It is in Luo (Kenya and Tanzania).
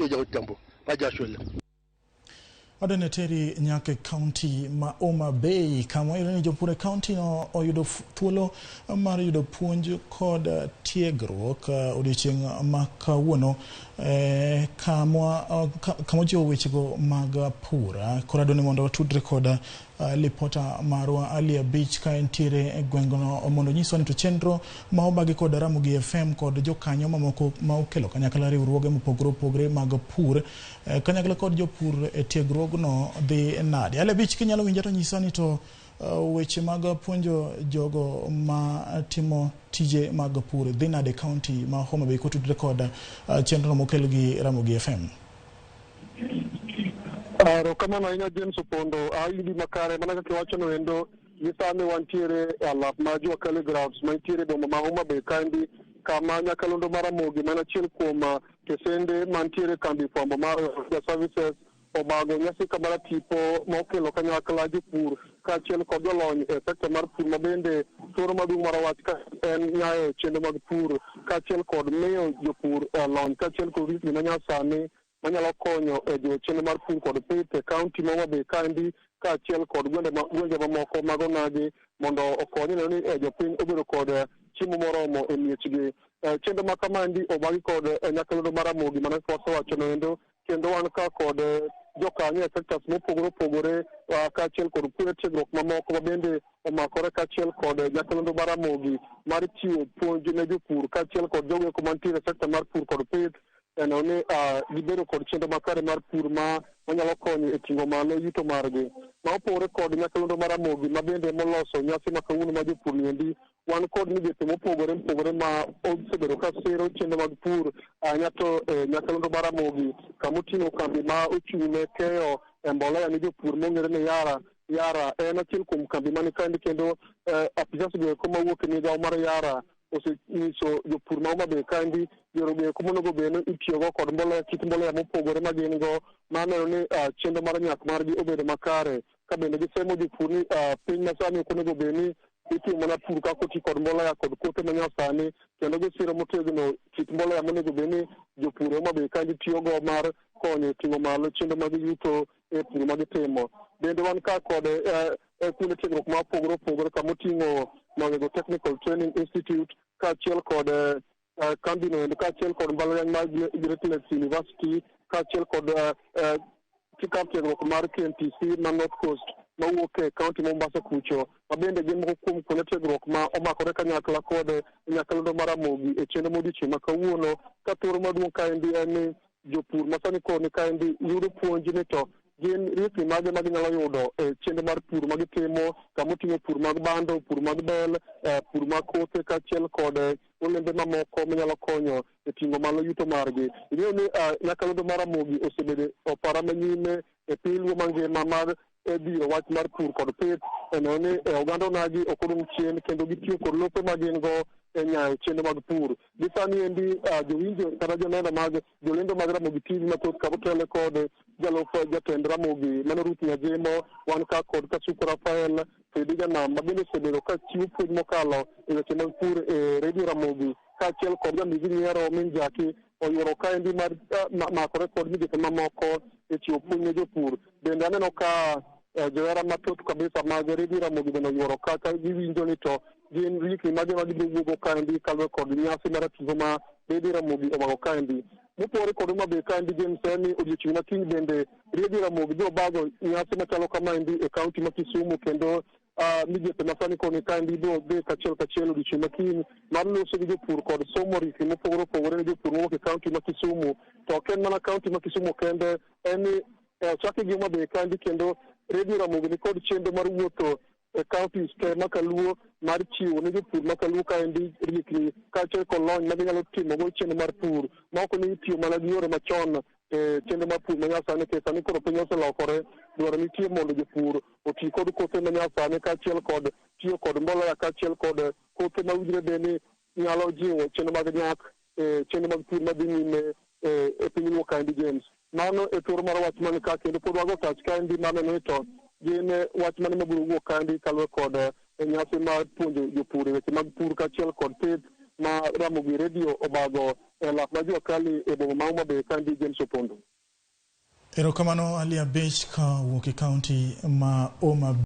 jo tambo ba ja shule Adene teri nyake county ma Homa Bay kama irani jopure county no oyudo thuolo mar yudo puonj kod tiegruok odiochieng' ma kawuono kama jiwo wechego mag pura koradoni mondo tudre kod lipota marwa Ali Abich ka entiere e gwengono mondo nyiso ni to chenro ma obagi kod Ramogi FM kod jokanyo mamoko ma okelo kanyakla riwruoge mopogore mag pur kanyakla kod jopur e tiegruogno dhi nade. Ali Abich kinyalo winja to nyisa ni to weche mag puonjo jogo ma timo tije mag pur dhi nade county ma Homa Bay kotudre kod chenro mokel gi Ramogi FM. Kamano ina James Opondo aidi makare mana kake wacho no endo yisame wantiere alap majwa calligraphs mantiere boma ma Homa Bay kandi kama nyakalondo maramogi mana chiel kuom kesende mantiere kambi fwambo mar services obago nyasi kamara tipo mokelo kanyakla jopur kachiel kod jolony e sekta mar pur mabende thoro maduong' mar wach ka en nyayo chenro mag pur kachiel kod miyo jopur lony kachiel kod rit manyasani manyalo konyo e jiwo chenro mar pur kod pith e kaunti ma Homa Bay kandi kaachiel kod gwenge mamoko mag onagi mondo okony neno ni jopiny obedo kod chiemo moromo e miechgi. Chenro ma kamandi obagi kod nyakalondo mar Ramogi mana wasewacho no endo kendo wan ka kod jokanyo e sectors mopogore opogore kaachiel kod puonj tiegruok mamoko mabende omakore kaachiel kod nyakalondo mar Ramogi mar chiwo puonj ne jopur kaachiel kod jogo mantiere e sector mar pur kod pith eno ni gibedo kod chenro makare mar pur ma manyalo konyo e ting'o malo yuto margi. Ma opogore kod nyakalondo mar Ramogi mabende moloso nyasi ma kawuono ma jopur niendi wan kod migepe mopogore ma osebedo ka siro chenro mag pur nyato nyakalondo mar Ramogi kama oting'o kambi ma ochung'ne keyo mbolea ne jopur mong'ere ni Yara en achiel kuom kambi mani kandi kendo apisas goeko mawuok e migawo mar Yara osenyiso jopur ma Homa Bay kandi yore goeko monego bed ni itiyogo kod mbolea kit mbolea mopogore ma gin go maneno ni chenro mar nyak margi obedo makare ka bende gisemo jopur ni piny masani ok onego bed ni itimo mana pur kaka oti kod mbolea kod kothe manyasani kendo gisiro motegno kit mbolea monego bed ni jopur Homa Bay kandi tiyogo mar konyo e ting'o malo chenro mag yuto e pur ma gitimo. Bende wan ka kod kuonde tiegruok ma opogore kama oting'o Nogego Technical Training Institute kaachiel kod kambino endo kaachiel kod mbalariany mar Great Lakes University kaachiel kod kikap tiegruok mar KMTC ma North Coast mawuok e kaunti ma Mombasa kucho mabende gin moko kuom kuonde tiegruok ma omakore kanyakla kod nyakalondo mar Ramogi e chenro modiochieng' ma kawuono ka thoro maduong' kaendi en ni jopur masani koni kaendi yudo puonj ni to gin riekni mage ma ginyalo yudo e chenro mar pur ma gitimo kama oting'o pur mag bando, pur mag bel, pur mag kothe kaachiel kod olembe mamoko manyalo konyo e ting'o malo yuto margi. Ing'eyo ni nyakalondo mar Ramogi osebedo opara manyime e pinywa mangima mar biro wach mar pur kod pith eno ni oganda onagi ok odong' chien kendo gitiyo kod lope ma gin go e nyayo chenro mag pur. Gisani endi jowinjo kata joneno mag jolendo mag Ramogi TV mathoth kama otele kod jalup jatend Ramogi mano Ruth Nyajemo, wan ka kod Kasuku Rafael Fredi Janam mabende osebedo ka chiwo puonj mokalo e weche mag pur e redio Ramogi kaachiel kod jamigi nyiero Min Jaki oyuoro kaendi mar makore kod migepe mamoko e chiwo puonj ne jopur. Bende aneno ka johera mathoth kabisa mag redio Ramogi bende oyuoro kaka giwinjo ni to gin riekni mage ma gibiro wuogo kaendi kaluwore kod nyasi mar tugo ma redio Ramogi obago kaendi. Mopogore kod Homa Bay kandi James ni odiochieng' matin bende redio Ramogi biro bago nyasi machalo kamaendi e kaunti ma Kisumu kendo migepe masani koni kaendi biro bet kachiel odiochieng' matin mar loso gi jopur kod somo riekni mopogore opogore ne jopur mowuok e kaunti ma Kisumu. To ok en mana kaunti ma Kisumu kende, en ni ochaki gi Homa Bay kandi kendo redio Ramogi ni kod chenro mar wuotho e counties te makaluo mar chiwo ne jopur makaluo kaendi riekni kaachiel kod lony ma ginyalo timogo chenro mar pur ma ok ni itiyo mana gi yore machon e chenro mar pur manyasani ke sani koro piny oselokore dwaro nitie mondo jopur oti kod kothe manyasani kaachiel kod tiyo kod mbolea kaachiel kod kothe mawinjore bed ni nyalo jiwo chenro mag nyak chenro mag pur madhi nyime e pinyluo kaendi James. Mano e thoro mar wach man ka kendo pod wago tach kaendi maneno ni to gin wach mane mabiro wuok kaendi kaluwore kod nyasi mar puonjo jopur e weche mag pur kaachiel kod pith ma Ramogi Radio obago lak ma Juakali e boma ma Homa Bay kandi James Opondo. Erokamano Ali Abich ka wuok e kaunti ma Homa Bay.